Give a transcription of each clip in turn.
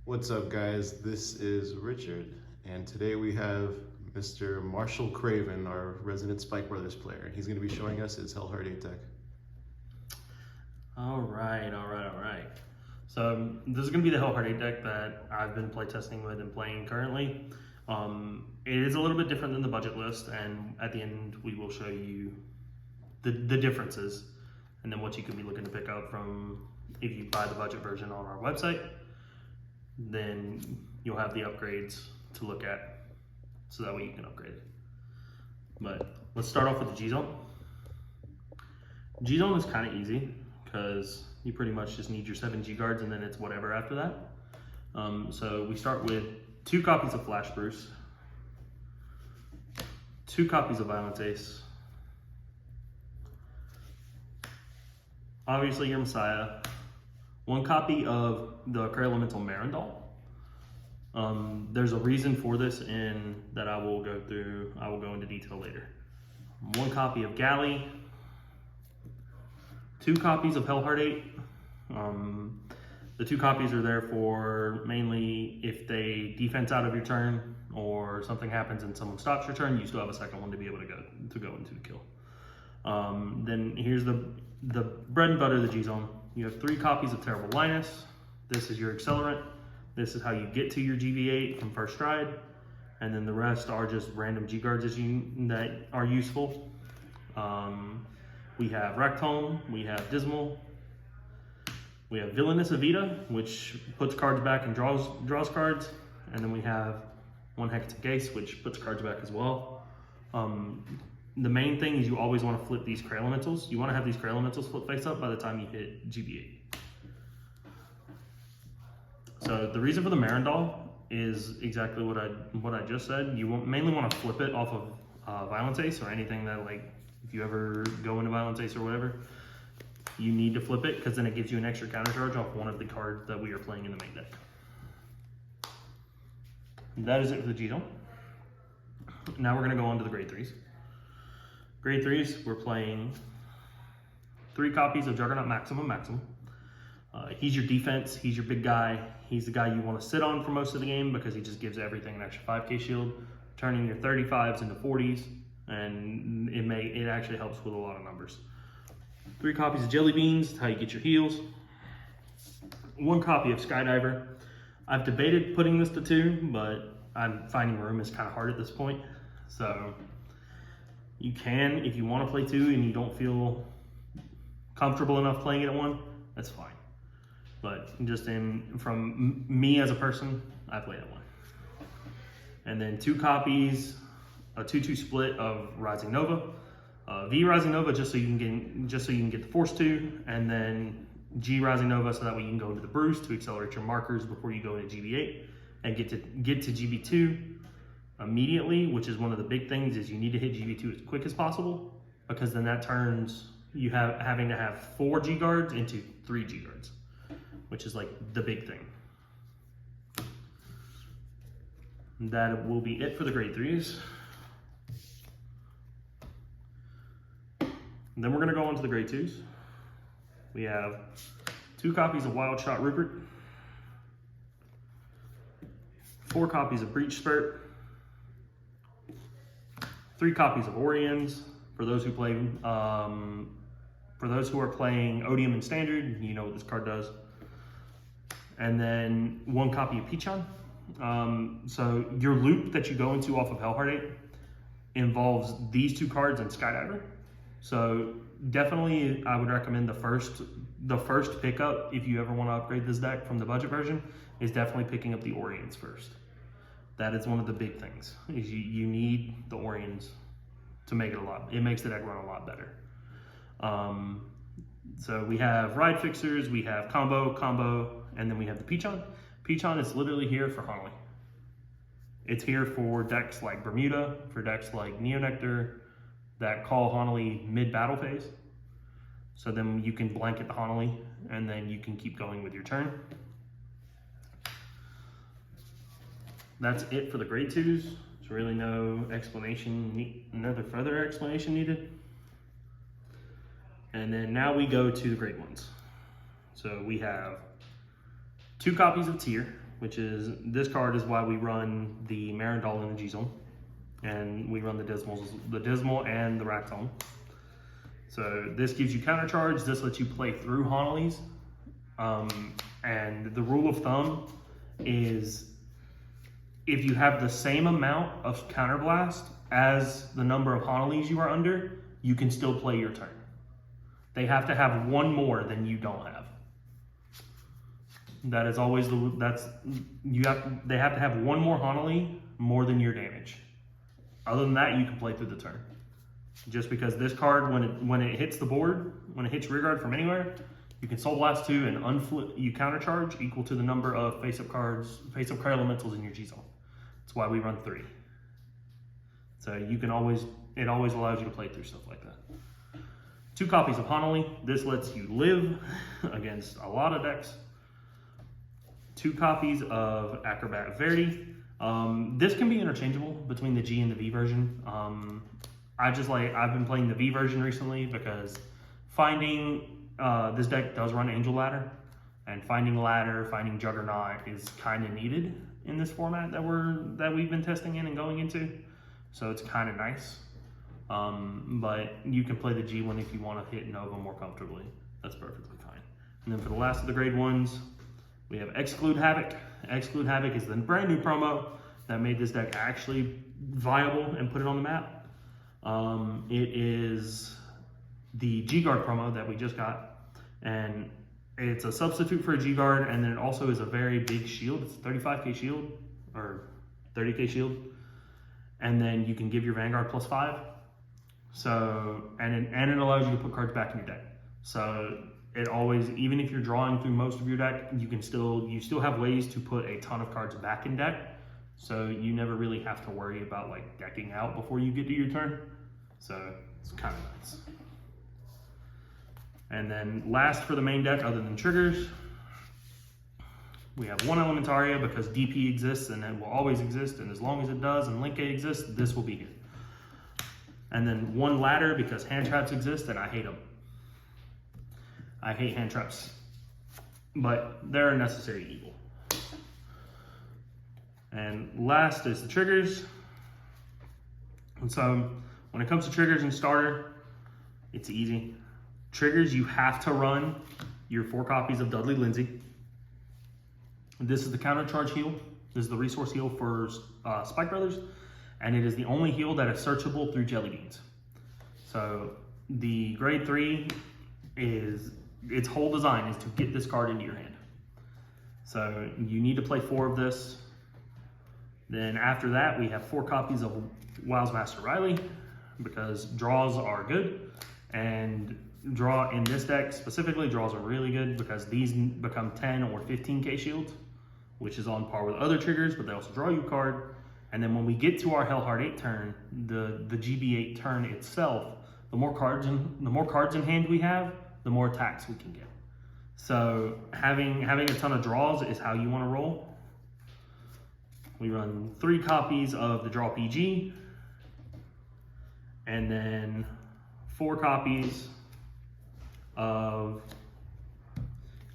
What's up, guys? This is Richard, and today we have Mr. Marshal Craven, our resident Spike Brothers player. He's going to be showing us his Hellhard 8 deck. All right. So this is going to be the Hellhard 8 deck that I've been playtesting with and playing currently. It is a little bit different than the budget list, and at the end we will show you the differences and then what you can be looking to pick out from if you buy the budget version on our website. Then you'll have the upgrades to look at, so that way you can upgrade it. But let's start off with the G-Zone. G-Zone is kind of easy because you pretty much just need your 7 G-Guards and then it's whatever after that. So we start with 2 copies of Flash Bruce, 2 copies of Violence Ace, obviously your Messiah, 1 copy of the Cray Elemental Marindal. There's a reason for this that I will go into detail later. 1 copy of Galley, 2 copies of Hellhard 8. The 2 copies are there for mainly if they defense out of your turn or something happens and someone stops your turn, you still have a second one to be able to go into the kill. Then here's the bread and butter of the G-Zone. You have 3 copies of Terrible Linus. This is your accelerant. This is how you get to your GV8 from first stride. And then the rest are just random G-Guards that are useful. We have Rectome, we have Dismal, we have Villainous Evita, which puts cards back and draws cards. And then we have 1 Hecatic Gaze, which puts cards back as well. The main thing is you always want to flip these Cray Elementals. You want to have these Cray Elementals flip face up by the time you hit GB8. So the reason for the Marindal is exactly what I just said. You mainly want to flip it off of Violence Ace or anything that, like, if you ever go into Violence Ace or whatever, you need to flip it because then it gives you an extra counter charge off one of the cards that we are playing in the main deck. That is it for the G-Zone. Now we're going to go on to the grade 3s. Grade 3s, we're playing 3 copies of Juggernaut Maximum. He's your defense, he's your big guy. He's the guy you want to sit on for most of the game because he just gives everything an extra 5k shield, turning your 35s into 40s, and it actually helps with a lot of numbers. 3 copies of Jelly Beans, that's how you get your heals. 1 copy of Skydiver. I've debated putting this to 2, but I'm finding room is kind of hard at this point. So you can, if you want to play 2 and you don't feel comfortable enough playing it at 1, that's fine. But just from me as a person, I play at 1. And then 2 copies, a 2/2 split of Rising Nova, V Rising Nova just so you can get the Force 2, and then G Rising Nova so that way you can go into the Bruce to accelerate your markers before you go into GB8 and get to GB2 immediately, which is one of the big things is you need to hit GB2 as quick as possible because then that turns you having to have 4 G-Guards into 3 G-Guards, which is like the big thing. That will be it for the grade 3s. And then we're gonna go on to the grade 2s. We have 2 copies of Wild Shot Rupert, 4 copies of Breach Spurt, 3 copies of Orions for those who play. For those who are playing Odium and Standard, you know what this card does. And then 1 copy of Pichon. So your loop that you go into off of Hellhard 8 involves these 2 cards and Skydiver. So definitely I would recommend the first pickup if you ever want to upgrade this deck from the budget version is definitely picking up the Orions first. That is one of the big things is you need the Orions to make it makes the deck run a lot better. So we have Ride Fixers, we have combo, and then we have the Pichon. Pichon is literally here for Honolly. It's here for decks like Bermuda, for decks like Neonectar, that call Honolly mid-battle phase. So then you can blanket the Honolly, and then you can keep going with your turn. That's it for the grade 2s. There's really no further explanation needed. And then now we go to the great ones. So we have 2 copies of Tyr, which is, this card is why we run the Marindal and the G-Zone. And we run the Dismal and the Raxon. So this gives you counter charge. This lets you play through Honolys. And the rule of thumb is if you have the same amount of counterblast as the number of Honolys you are under, you can still play your turn. They have to have one more than you don't have. That is always they have to have one more Honolly more than your damage. Other than that, you can play through the turn. Just because this card, when it hits the board, when it hits rearguard from anywhere, you can Soul Blast 2 and you countercharge equal to the number of face-up card elementals in your G-Zone. That's why we run 3. So you can it always allows you to play through stuff like that. 2 copies of Honolly. This lets you live against a lot of decks. 2 copies of Acrobat Verdi. This can be interchangeable between the G and the V version. I've been playing the V version recently because finding this deck does run Angel Ladder, and finding Juggernaut is kind of needed in this format that we've been testing in and going into. So it's kind of nice. But you can play the G one if you want to hit Nova more comfortably. That's perfectly fine. And then for the last of the grade ones, we have Exclude Havoc. Exclude Havoc is the brand new promo that made this deck actually viable and put it on the map. It is the G-Guard promo that we just got, and it's a substitute for a G-Guard, and then it also is a very big shield. It's a 35k shield, or 30k shield, and then you can give your Vanguard +5. So, and it allows you to put cards back in your deck. So it always, even if you're drawing through most of your deck, you still have ways to put a ton of cards back in deck. So you never really have to worry about like decking out before you get to your turn. So it's kind of nice. And then last for the main deck, other than triggers, we have 1 Elementaria because DP exists and it will always exist. And as long as it does and Link A exists, this will be here. And then 1 Ladder because hand traps exist and I hate them. I hate hand traps, but they're a necessary evil. And last is the triggers. And so when it comes to triggers and starter, it's easy. Triggers, you have to run your 4 copies of Dudley Lindsay. This is the counter charge heal. This is the resource heal for Spike Brothers. And it is the only heal that is searchable through Jelly Beans. So the grade 3 is, its whole design is to get this card into your hand. So you need to play 4 of this. Then after that, we have 4 copies of Wow's Master Riley because draws are good. And draw in this deck specifically, draws are really good because these become 10 or 15k shields, which is on par with other triggers, but they also draw you a card. And then when we get to our Hellhard 8 turn, the GB8 turn itself, the more cards in hand we have, the more attacks we can get. So having a ton of draws is how you want to roll. We run 3 copies of the Draw PG, and then 4 copies of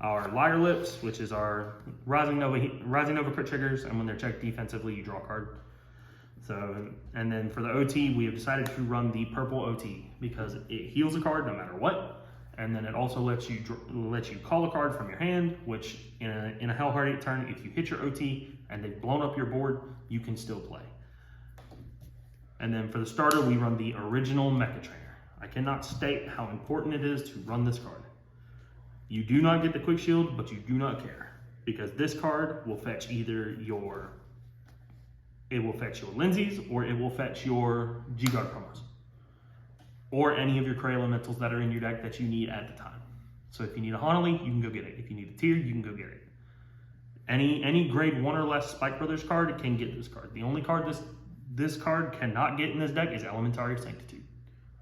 our Liar Lips, which is our Rising Nova crit triggers, and when they're checked defensively, you draw a card. So, and then for the OT, we have decided to run the purple OT because it heals a card no matter what, and then it also lets you call a card from your hand, which in a Hellhard 8 turn, if you hit your OT and they've blown up your board, you can still play. And then for the starter, we run the original Mecha Trainer. I cannot state how important it is to run this card. You do not get the quick shield, but you do not care because this card will fetch either it will fetch your Lindsay's or it will fetch your G-Guard promos or any of your Cray Elementals that are in your deck that you need at the time. So if you need a Honolly, you can go get it. If you need a tier, you can go get it. Any grade 1 or less Spike Brothers card can get this card. The only card this card cannot get in this deck is Elementary Sanctitude.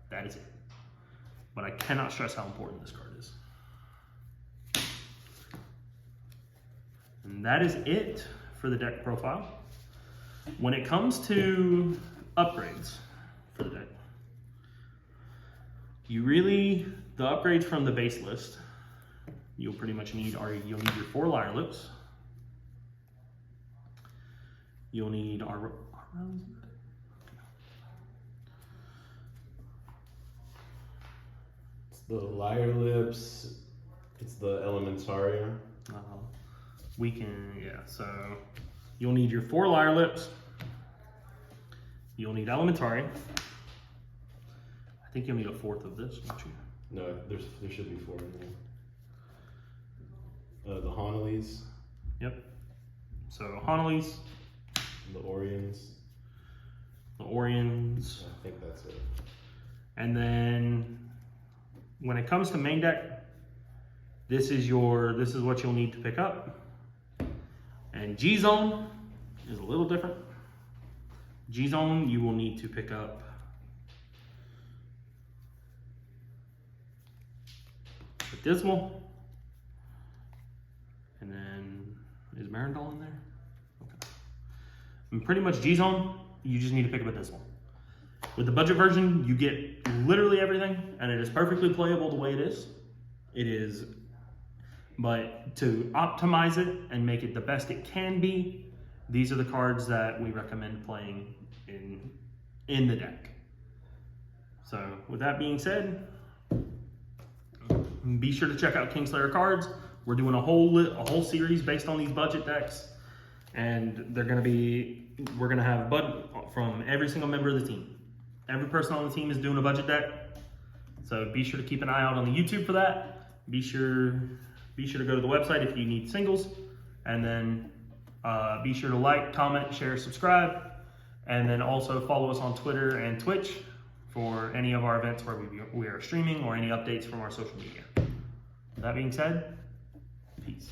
That is it. But I cannot stress how important this card is. And that is it for the deck profile. When it comes to upgrades for the deck, the upgrades from the base list, you'll pretty much need your 4 Liar Lips, You'll need our It's the Liar Lips. It's the Elementaria. so you'll need your 4 Liar Lips. You'll need Elementary. I think you'll need a 4th of this, won't you? No, there should be 4 in there. The Honolys. Yep. So Honolys, The Orions. the Orions, I think that's it. and then when it comes to main deck, this is what you'll need to pick up. And G Zone is a little different. G Zone, you will need to pick up the Dismal, and then is Marindol in there? Okay. And pretty much G Zone, you just need to pick up a Dismal. With the budget version, you get literally everything, and it is perfectly playable the way it is. It is, but to optimize it and make it the best it can be, these are the cards that we recommend playing in the deck. So with that being said, be sure to check out kingslayercards. We're doing a whole series based on these budget decks, and we're gonna have bud from every single member of the team. Every person on the team is doing a budget deck, so be sure to keep an eye out on the YouTube for that. Be sure to go to the website if you need singles, and then be sure to like, comment, share, subscribe, and then also follow us on Twitter and Twitch for any of our events where we are streaming or any updates from our social media. With that being said, peace.